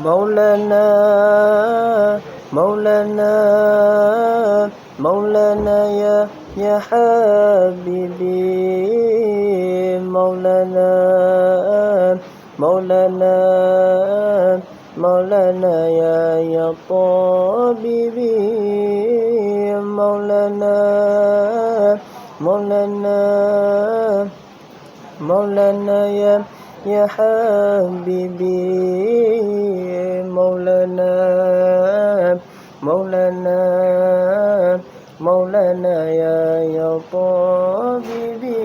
مولانا مولانا مولانا يا حبيبي مولانا مولانا مولانا يا طبيبي مولانا مولانا مولانا يا حبيبي مولانا مولانا مولانا يا طبيبي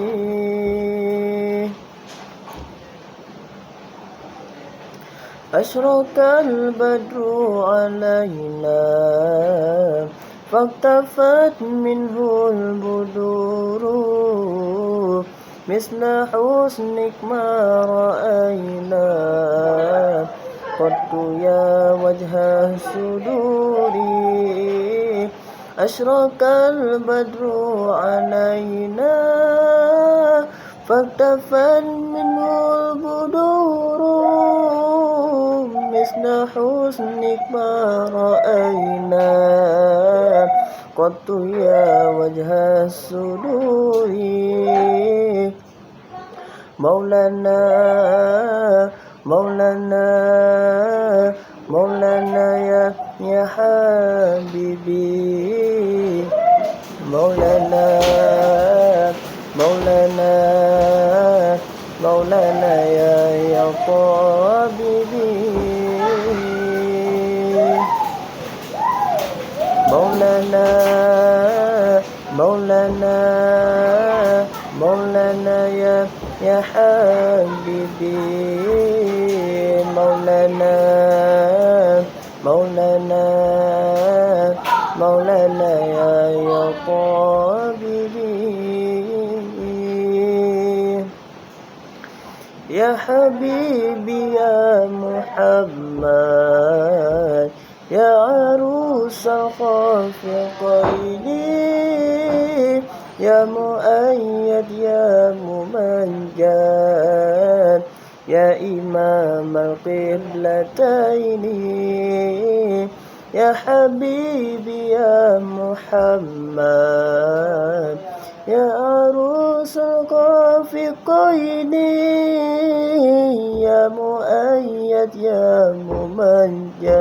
أشرق البدر علينا فاقتفت منه البدور مثل حسنك ما رأينا قط يا وجه الصدور أشرق البدر علينا فاقتفت منه البدور مثل حسنك ما رأينا قط يا وجه الصدور مولانا مولانا مولانا يا حبيبي مولانا مولانا مولانا يا طبيبي مولانا مولانا مولانا يا حبيبي مولانا مولانا مولانا يا طبيبي يا حبيبي يا محمد يا عروس الخافقين يا مؤيد يا ممجد يا إمام القبلتين يا حبيبي يا محمد يا عروس الخافقين يا مؤيد يا ممجد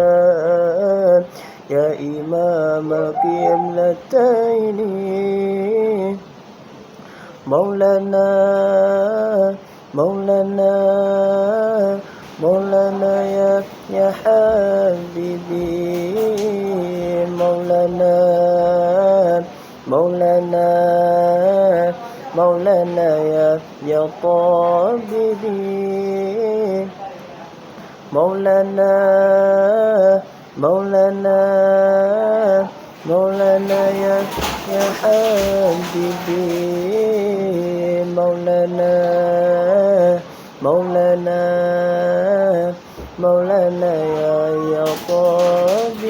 يا إمام القبلتين مولانا مولانا مولانا يا حبيبي مولانا مولانا مولانا يا طبيبي مولانا مولانا مولانا يا حبيبي مولانا مولانا مولانا يا طبيبي